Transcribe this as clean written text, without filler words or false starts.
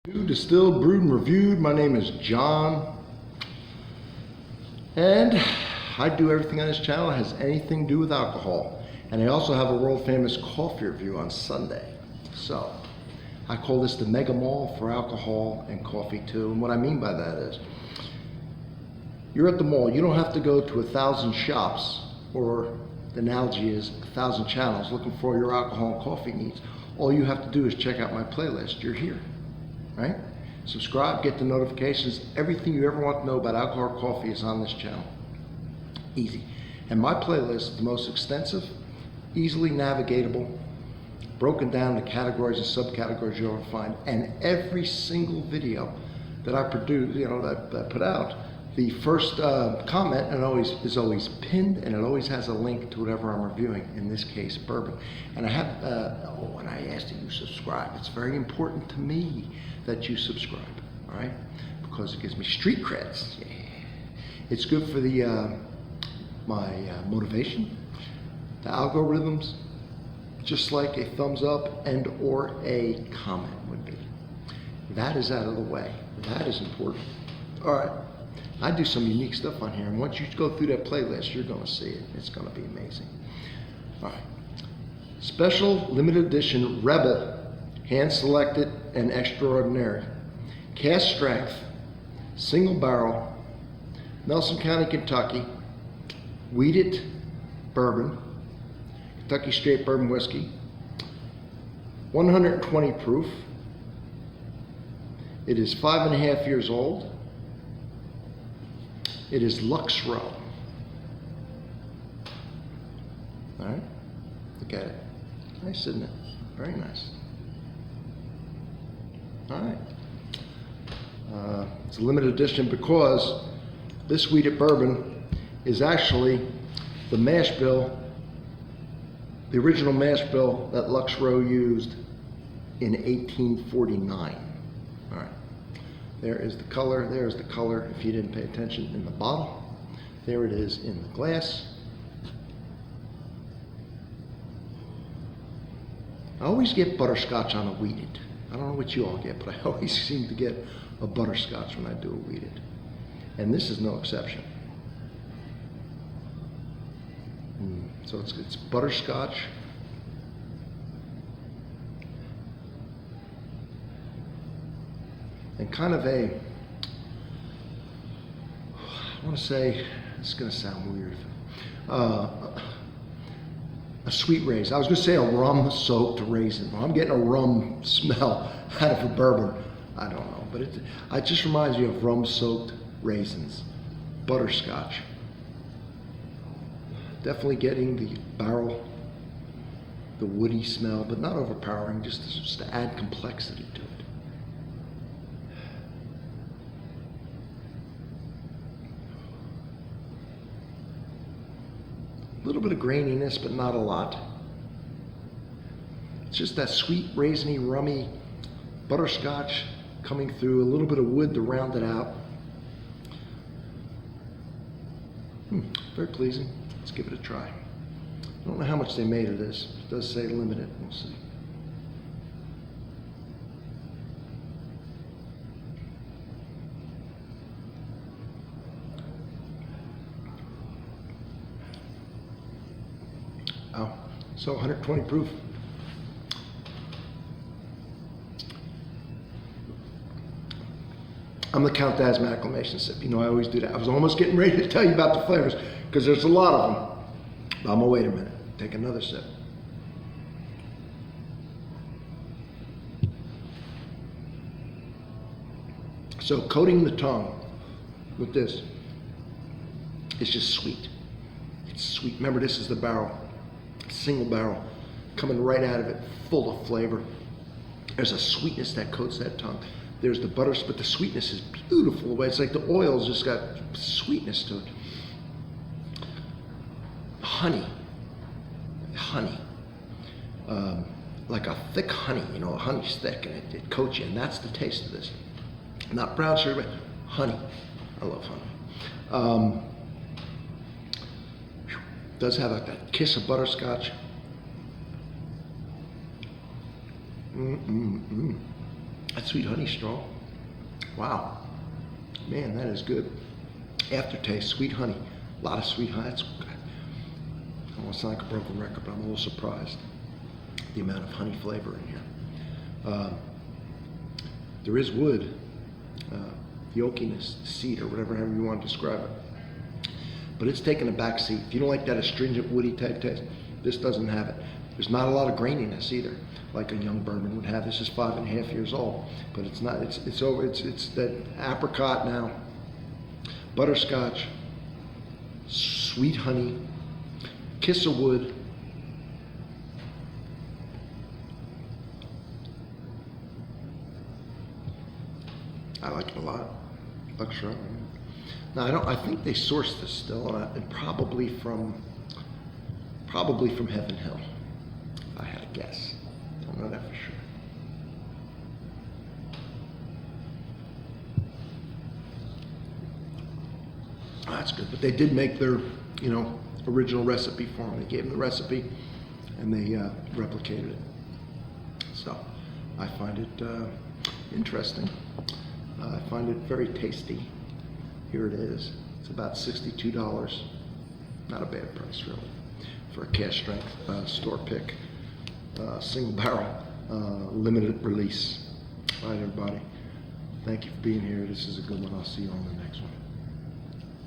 Distilled, brewed, and reviewed. My name is John, and I do everything on this channel that has anything to do with alcohol. And I also have a world famous coffee review on Sunday. So I call this the mega mall for alcohol and coffee too. And what I mean by that is, you're at the mall, you don't have to go to 1,000 shops, or the analogy is 1,000 channels looking for your alcohol and coffee needs. All you have to do is check out my playlist. You're here. Right? Subscribe, get the notifications. Everything you ever want to know about alcohol or coffee is on this channel. Easy. And my playlist is the most extensive, easily navigatable, broken down to categories and subcategories you'll ever find. And every single video that I produce, that I put out, the first comment is always pinned, and it always has a link to whatever I'm reviewing, in this case, bourbon. And I have, and I ask that you subscribe. It's very important to me that you subscribe, all right? Because it gives me street creds. Yeah. It's good for the my motivation, the algorithms, just like a thumbs up and or a comment would be. That is out of the way. That is important. All right. I do some unique stuff on here, and once you go through that playlist, you're going to see it. It's going to be amazing. All right. Special limited edition Rebel, hand selected and extraordinary. Cask strength, single barrel, Nelson County, Kentucky, wheated bourbon, Kentucky straight bourbon whiskey, 120 proof. It is 5.5 years old. It is Lux Row. All right, look at it. Nice, isn't it? Very nice. All right. It's a limited edition because this wheated bourbon is actually the mash bill, the original mash bill that Lux Row used in 1849. All right. There is the color, there's the color, if you didn't pay attention, in the bottle. There it is in the glass. I always get butterscotch on a wheated. I don't know what you all get, but I always seem to get a butterscotch when I do a wheated. And this is no exception. So it's butterscotch. And kind of I want to say, it's going to sound weird, a sweet raisin. I was going to say a rum-soaked raisin. Well, I'm getting a rum smell out of a bourbon. I don't know, but it just reminds me of rum-soaked raisins, butterscotch. Definitely getting the barrel, the woody smell, but not overpowering, just to add complexity to it. A little bit of graininess, but not a lot. It's just that sweet, raisiny, rummy butterscotch coming through, a little bit of wood to round it out. Very pleasing. Let's give it a try. I don't know how much they made of this. It does say limited. We'll see. Oh, so 120 proof. I'm gonna count that as my acclamation sip. You know, I always do that. I was almost getting ready to tell you about the flavors because there's a lot of them. But I'm gonna wait a minute. Take another sip. So coating the tongue with this is just sweet. It's sweet. Remember, this is the barrel. Single barrel, coming right out of it, full of flavor. There's a sweetness that coats that tongue. There's the butter, but the sweetness is beautiful. The way it's like the oil's just got sweetness to it. Honey, like a thick honey. You know, honey's thick and it coats you, and that's the taste of this. Not brown sugar, but honey. I love honey. Does have that kiss of butterscotch. That sweet honey strong. Wow. Man, that is good. Aftertaste, sweet honey. A lot of sweet honey. That's, I don't want to sound like a broken record, but I'm a little surprised the amount of honey flavor in here. There is wood, the oakiness, the cedar, whatever however you want to describe it. But it's taking a back seat. If you don't like that astringent, woody type taste, this doesn't have it. There's not a lot of graininess either, like a young bourbon would have. This is 5.5 years old, but it's not. It's over. It's that apricot now, butterscotch, sweet honey, kiss of wood. I like it a lot. Lux Row. Now I think they sourced this still, and probably from Heaven Hill. If I had to guess. Don't know that for sure. Oh, that's good. But they did make their, original recipe for them. They gave them the recipe, and they replicated it. So I find it interesting. I find it very tasty. Here it is. It's about $62. Not a bad price, really, for a cask strength store pick, single barrel, limited release. All right, everybody. Thank you for being here. This is a good one. I'll see you on the next one.